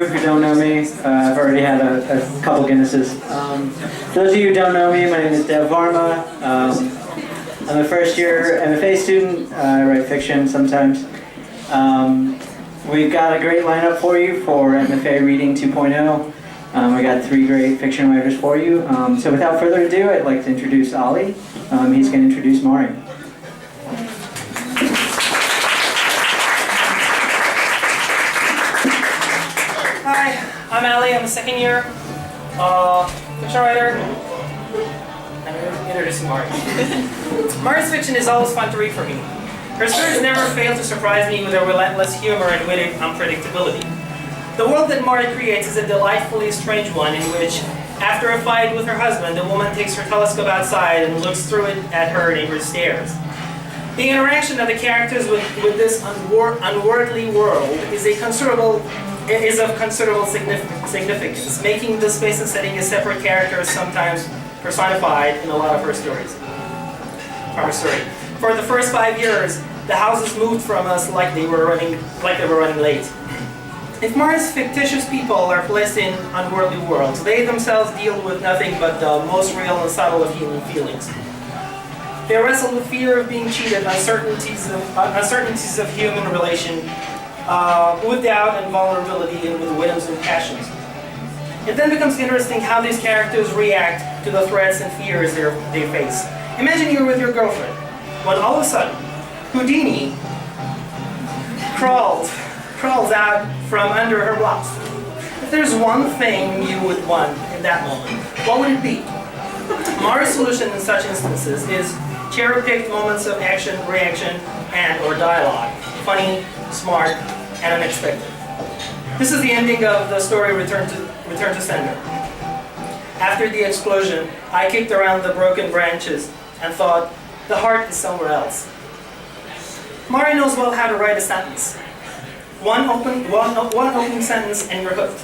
If you don't know me, I've already had a couple Guinnesses. Those of you who don't know me, my name is Dev Varma. I'm a first year MFA student. I write fiction sometimes. We've got a great lineup for you for MFA Reading 2.0. We got 3 great fiction writers for you. So without further ado, I'd like to introduce Ali. He's going to introduce Mari. Hi, I'm Ali. I'm a second year fiction writer. I'm introducing Mari. Mari's fiction is always fun to read for me. Her stories never fail to surprise me with their relentless humor and witty unpredictability. The world that Mari creates is a delightfully strange one in which, after a fight with her husband, the woman takes her telescope outside and looks through it at her neighbor's stairs. The interaction of the characters with this unworldly world is of considerable significance, making the space and setting a separate character, sometimes personified in a lot of her stories. For the first 5 years, the houses moved from us like they were running late. If Mari's fictitious people are placed in unworldly worlds, they themselves deal with nothing but the most real and subtle of human feelings. They wrestle with fear of being cheated, uncertainties of human relation, with doubt and vulnerability, and with whims and passions. It then becomes interesting how these characters react to the threats and fears they face. Imagine you're with your girlfriend, when all of a sudden, Houdini crawls out from under her blouse. If there's one thing you would want in that moment, what would it be? Mari's solution in such instances is cherry-picked moments of action, reaction, and/or dialogue. Funny, smart, and unexpected. This is the ending of the story Return to Sender. After the explosion, I kicked around the broken branches and thought, the heart is somewhere else. Mari knows well how to write a sentence. One open sentence and you're hooked.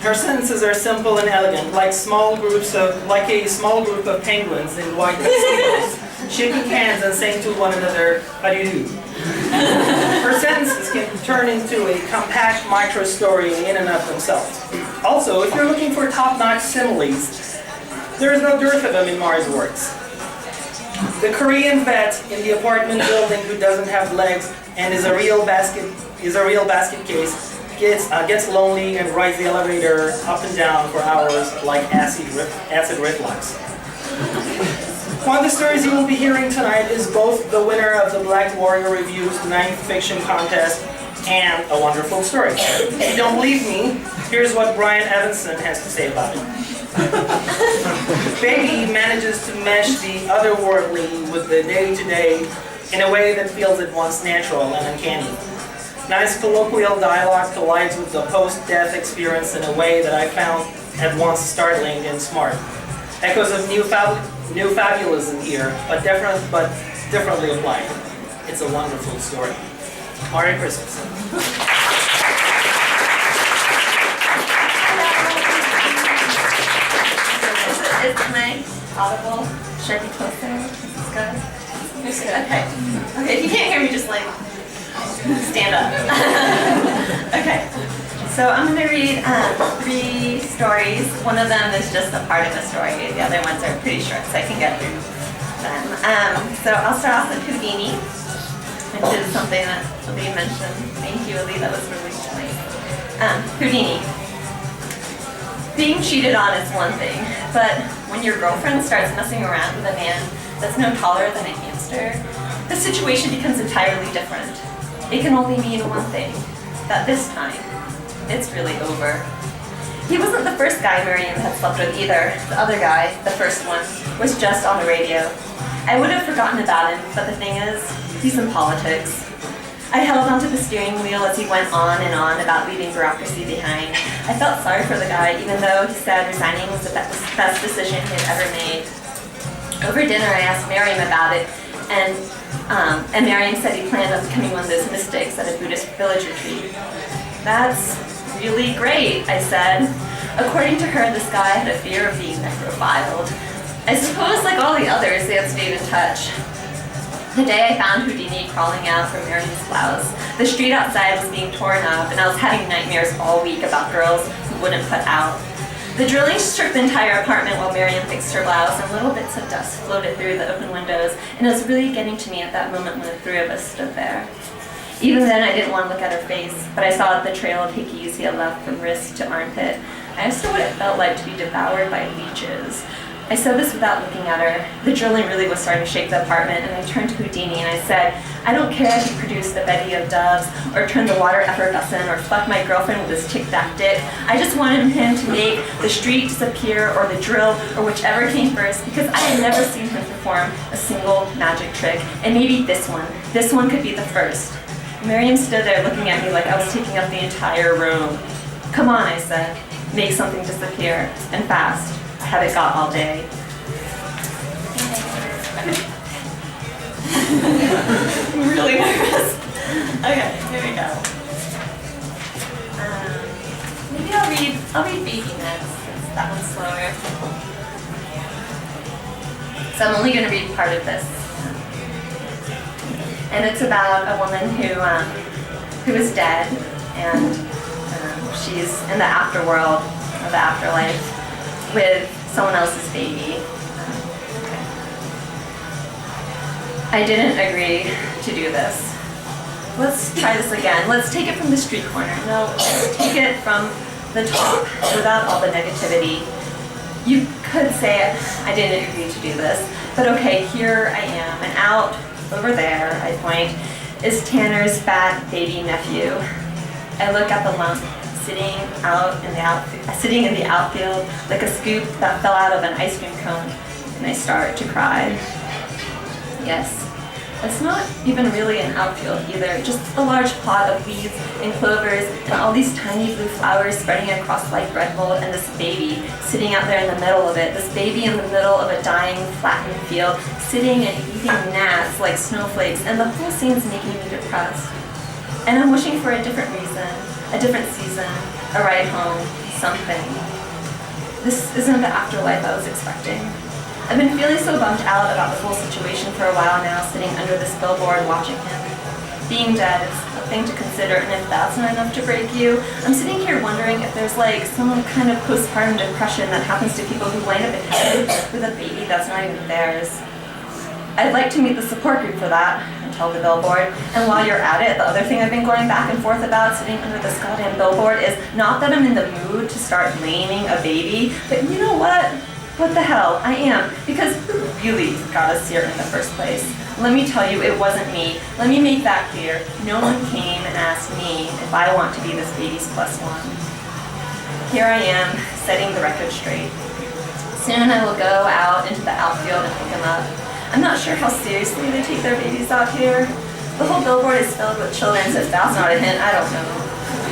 Her sentences are simple and elegant, like a small group of penguins in white tuxedos, shaking hands and saying to one another, "How do you do?" Her sentences can turn into a compact micro-story in and of themselves. Also, if you're looking for top-notch similes, there is no dearth of them in Mari's works. The Korean vet in the apartment building who doesn't have legs and is a real basket case gets lonely and rides the elevator up and down for hours like acid reflux. One of the stories you will be hearing tonight is both the winner of the Black Warrior Review's 9th fiction contest and a wonderful story. If you don't believe me, here's what Brian Evanson has to say about it. Baby manages to mesh the otherworldly with the day-to-day in a way that feels at once natural and uncanny. Nice colloquial dialogue collides with the post-death experience in a way that I found at once startling and smart. Echoes of new fabulism here, but differently applied. It's a wonderful story. Merry Christmas. Is my audible? Should I be closer? Is this good? It's good. Okay. Okay, if you can't hear me, just like stand up. Okay. So I'm going to read 3 stories. One of them is just a part of a story. The other ones are pretty short, so I can get through them. So I'll start off with Houdini, which is something that Ali mentioned. Thank you, Ali. That was really nice. Houdini. Being cheated on is one thing, but when your girlfriend starts messing around with a man that's no taller than a hamster, the situation becomes entirely different. It can only mean one thing, that this time, it's really over. He wasn't the first guy Miriam had slept with either. The other guy, the first one, was just on the radio. I would have forgotten about him, but the thing is, he's in politics. I held onto the steering wheel as he went on and on about leaving bureaucracy behind. I felt sorry for the guy, even though he said resigning was the best decision he had ever made. Over dinner, I asked Miriam about it, and Miriam said he planned on becoming one of those mystics at a Buddhist village retreat. That's really great, I said. According to her, this guy had a fear of being necrophiled. I suppose, like all the others, they had stayed in touch. The day I found Houdini crawling out from Miriam's blouse, the street outside was being torn up, and I was having nightmares all week about girls who wouldn't put out. The drilling shook the entire apartment while Miriam fixed her blouse, and little bits of dust floated through the open windows, and it was really getting to me at that moment when the three of us stood there. Even then, I didn't want to look at her face, but I saw the trail of hickeys he had left from wrist to armpit. I asked her what it felt like to be devoured by leeches. I said this without looking at her. The drilling really was starting to shake the apartment, and I turned to Houdini and I said, I don't care if he produced the Betty of Doves, or turned the water effervescent, or fucked my girlfriend with his tic-tac dick. I just wanted him to make the street disappear, or the drill, or whichever came first, because I had never seen him perform a single magic trick, and maybe this one could be the first. Miriam stood there looking at me like I was taking up the entire room. Come on, I said, make something disappear, and fast. I haven't got all day. I'm really nervous. Okay, here we go. Maybe I'll read Baby next, since that one's slower. So I'm only going to read part of this. And it's about a woman who is dead, and she's in the afterworld, or the afterlife, with someone else's baby. I didn't agree to do this. Let's try this again. Let's take it from the street corner. No, let's take it from the top, without all the negativity. You could say I didn't agree to do this, but okay, here I am, and out over there, I point, is Tanner's fat baby nephew. I look at the lump sitting in the outfield like a scoop that fell out of an ice cream cone, and I start to cry. Yes, it's not even really an outfield either, just a large plot of weeds and clovers and all these tiny blue flowers spreading across like bread mold, and this baby sitting out there in the middle of it, this baby in the middle of a dying, flattened field, sitting and eating gnats like snowflakes, and the whole scene's making me depressed. And I'm wishing for a different reason, a different season, a ride home, something. This isn't the afterlife I was expecting. I've been feeling so bummed out about the whole situation for a while now, sitting under this billboard watching him. Being dead is a thing to consider, and if that's not enough to break you, I'm sitting here wondering if there's like some kind of postpartum depression that happens to people who wind up in heaven with a baby that's not even theirs. I'd like to meet the support group for that, and tell the billboard. And while you're at it, the other thing I've been going back and forth about sitting under this goddamn billboard is not that I'm in the mood to start blaming a baby, but you know what? What the hell, I am, because who really got us here in the first place? Let me tell you, it wasn't me. Let me make that clear. No one came and asked me if I want to be this baby's plus one. Here I am, setting the record straight. Soon I will go out into the outfield and pick them up. I'm not sure how seriously they take their babies out here. The whole billboard is filled with children, so if that's not a hint, I don't know.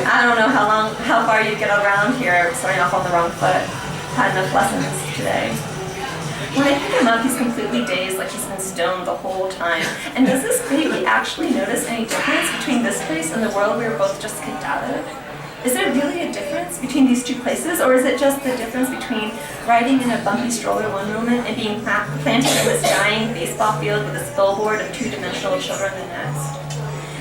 I don't know how far you get around here, starting off on the wrong foot. Had enough lessons today. When I pick him up, he's completely dazed, like he's been stoned the whole time. And does this baby actually notice any difference between this place and the world we were both just kicked out of? Is there really a difference between these two places, or is it just the difference between riding in a bumpy stroller one moment and being planted in this giant baseball field with this billboard of two-dimensional children the next?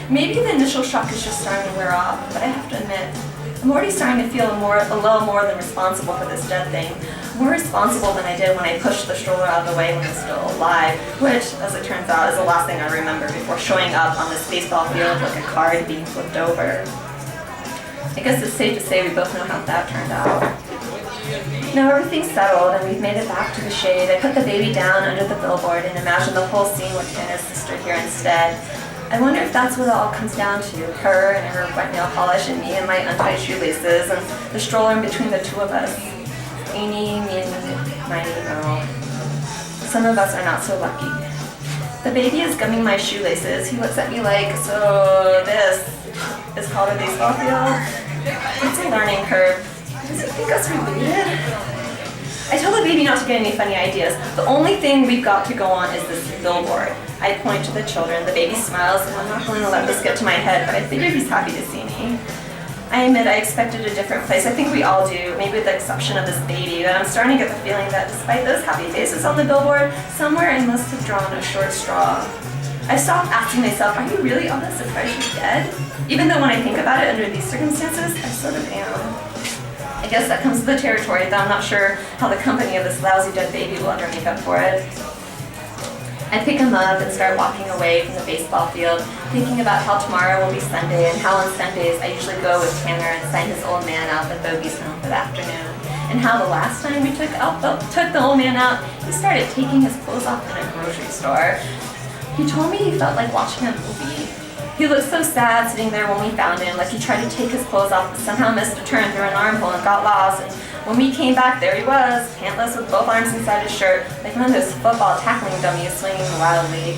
Maybe the initial shock is just starting to wear off, but I have to admit, I'm already starting to feel a little more than responsible for this dead thing. More responsible than I did when I pushed the stroller out of the way when it was still alive, which, as it turns out, is the last thing I remember before showing up on this baseball field like a card being flipped over. I guess it's safe to say we both know how that turned out. Now everything's settled and we've made it back to the shade. I put the baby down under the billboard and imagined the whole scene with Tanner's sister here instead. I wonder if that's what it all comes down to, her and her wet nail polish and me and my untied shoelaces and the stroller in between the two of us. Amy, me, and my girl. Some of us are not so lucky. The baby is gumming my shoelaces. He looks at me like, so this is called a baseball field? It's a learning curve. Does he think us related? I tell the baby not to get any funny ideas. The only thing we've got to go on is this billboard. I point to the children. The baby smiles, and I'm not going to let this get to my head, but I figure he's happy to see me. I admit I expected a different place. I think we all do, maybe with the exception of this baby, but I'm starting to get the feeling that despite those happy faces on the billboard, somewhere I must have drawn a short straw. I stopped asking myself, are you really all this surprised she's dead? Even though when I think about it under these circumstances, I sort of am. I guess that comes with the territory, though I'm not sure how the company of this lousy dead baby will ever make up for it. I pick him up and start walking away from the baseball field, thinking about how tomorrow will be Sunday and how on Sundays I usually go with Tanner and sign his old man out at Bogey's home for the afternoon. And how the last time we took the old man out, he started taking his clothes off in a grocery store. He told me he felt like watching a movie. He looked so sad sitting there when we found him, like he tried to take his clothes off but somehow missed a turn through an armhole and got lost. And when we came back, there he was, pantless with both arms inside his shirt, like one of those football tackling dummies swinging wildly.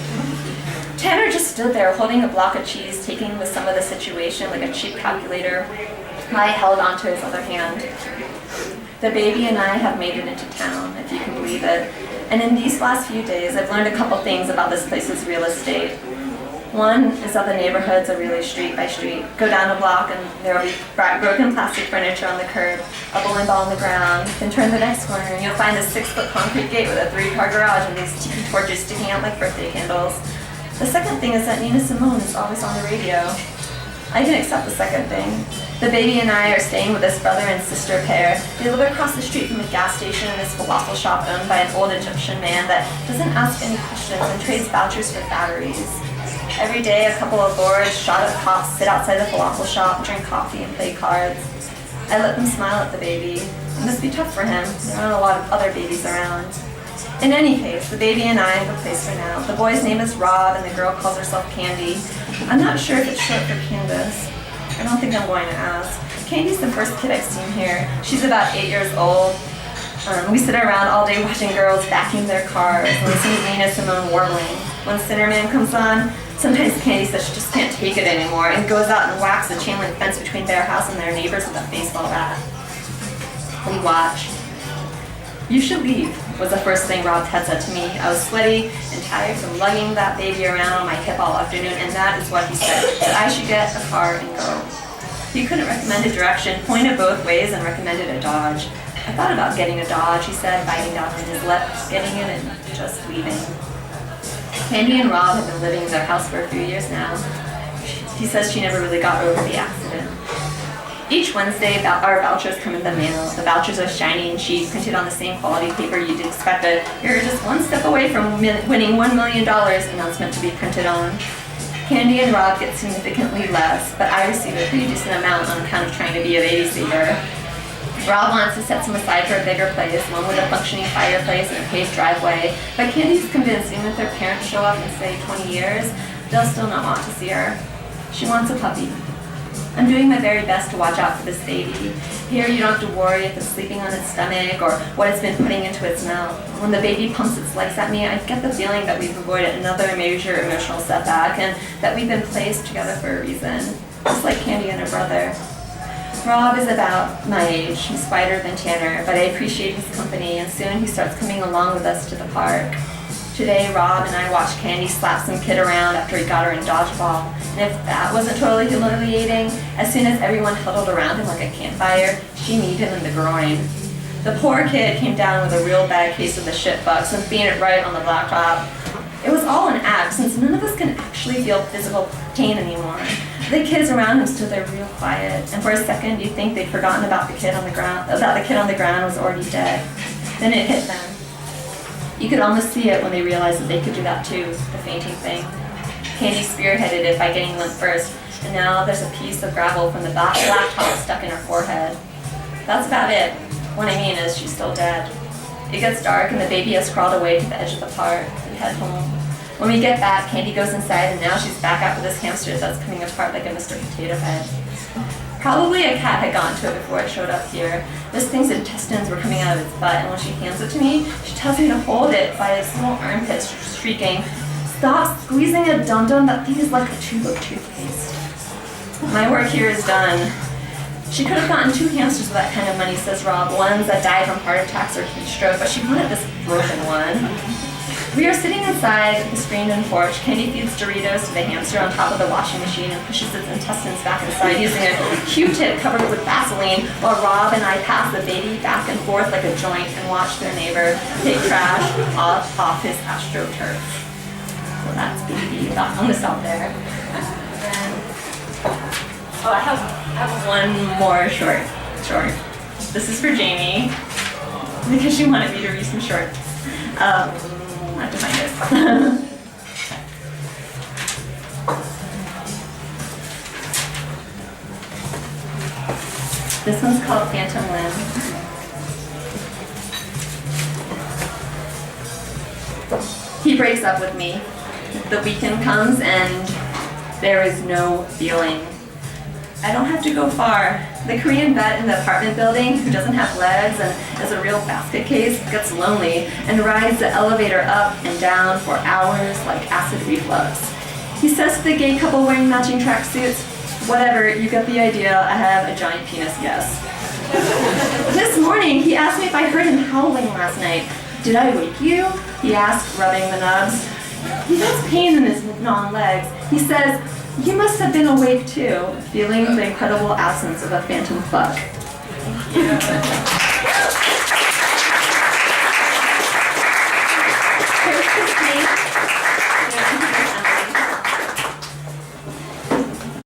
Tanner just stood there holding a block of cheese, taking with some of the situation like a cheap calculator. I held onto his other hand. The baby and I have made it into town, if you can believe it. And in these last few days, I've learned a couple things about this place's real estate. One is that the neighborhoods are really street by street. Go down a block and there will be broken plastic furniture on the curb, a bowling ball on the ground. Then turn the next corner and you'll find a 6-foot concrete gate with a 3-car garage and these tiki torches sticking out like birthday candles. The second thing is that Nina Simone is always on the radio. I can accept the second thing. The baby and I are staying with this brother and sister pair. They live across the street from a gas station and this falafel shop owned by an old Egyptian man that doesn't ask any questions and trades vouchers for batteries. Every day, a couple of bored, shot-up cops sit outside the falafel shop, drink coffee, and play cards. I let them smile at the baby. It must be tough for him. There aren't a lot of other babies around. In any case, the baby and I have a place for now. The boy's name is Rob, and the girl calls herself Candy. I'm not sure if it's short for Candace. I don't think I'm going to ask. Candy's the first kid I've seen here. She's about 8 years old. We sit around all day watching girls vacuum their cars and listen to Nina Simone warbling. When Cinnamon comes on, sometimes Candy says she just can't take it anymore and goes out and whacks the chain link fence between their house and their neighbors with a baseball bat. We watch. You should leave, was the first thing Rob had said to me. I was sweaty and tired from lugging that baby around on my hip all afternoon, and that is what he said, that I should get a car and go. He couldn't recommend a direction, pointed both ways, and recommended a Dodge. I thought about getting a Dodge, he said, biting down on his lip, getting it and just leaving. Candy and Rob have been living in their house for a few years now. He says she never really got over the accident. Each Wednesday, our vouchers come in the mail. The vouchers are shiny and cheap, printed on the same quality paper you'd expect a "you're just one step away from winning $1 million" announcement to be printed on. Candy and Rob get significantly less, but I receive a pretty decent amount on account of trying to be a babysitter. Rob wants to set some aside for a bigger place, one with a functioning fireplace and a paved driveway, but Candy's convinced even if their parents show up in, say, 20 years, they'll still not want to see her. She wants a puppy. I'm doing my very best to watch out for this baby. Here you don't have to worry if it's sleeping on its stomach or what it's been putting into its mouth. When the baby pumps its legs at me, I get the feeling that we've avoided another major emotional setback and that we've been placed together for a reason, just like Candy and her brother. Rob is about my age. He's quieter than Tanner, but I appreciate his company, and soon he starts coming along with us to the park. Today, Rob and I watched Candy slap some kid around after he got her in dodgeball. And if that wasn't totally humiliating, as soon as everyone huddled around him like a campfire, she kneed him in the groin. The poor kid came down with a real bad case of the shit bugs and beat it right on the blacktop. It was all an act, since none of us can actually feel physical pain anymore. The kids around him stood there real quiet, and for a second you'd think they'd forgotten about the kid on the ground, was already dead. Then it hit them. You could almost see it when they realized that they could do that too, the fainting thing. Candy spearheaded it by getting limp first, and now there's a piece of gravel from the blacktop stuck in her forehead. That's about it. What I mean is she's still dead. It gets dark and the baby has crawled away to the edge of the park. We head home. When we get back, Candy goes inside and now she's back after this hamster that's coming apart like a Mr. Potato Head. Probably a cat had gotten to it before it showed up here. This thing's intestines were coming out of its butt, and when she hands it to me, she tells me to hold it by its little armpits, shrieking, "Stop squeezing a dum-dum, that thing is like a tube of toothpaste." My work here is done. She could have gotten 2 hamsters with that kind of money, says Rob, ones that died from heart attacks or heat stroke, but she wanted this broken one. We are sitting inside the screened-in porch. Candy feeds Doritos to the hamster on top of the washing machine and pushes its intestines back inside using a Q-tip covered with Vaseline, while Rob and I pass the baby back and forth like a joint and watch their neighbor take trash off his AstroTurf. So that's baby. I'm gonna stop there. And, oh, I have one more short. This is for Jamie because she wanted me to read some shorts. I have to find it. This one's called Phantom Limb. He breaks up with me. The weekend comes and there is no feeling. I don't have to go far. The Korean vet in the apartment building who doesn't have legs and is a real basket case gets lonely and rides the elevator up and down for hours like acid reflux. He says to the gay couple wearing matching tracksuits, "Whatever, you get the idea, I have a giant penis, yes." This morning, he asked me if I heard him howling last night. "Did I wake you?" he asked, rubbing the nubs. He feels pain in his non-legs. He says, "You must have been awake too," feeling the incredible absence of a phantom fuck. Here's Christine.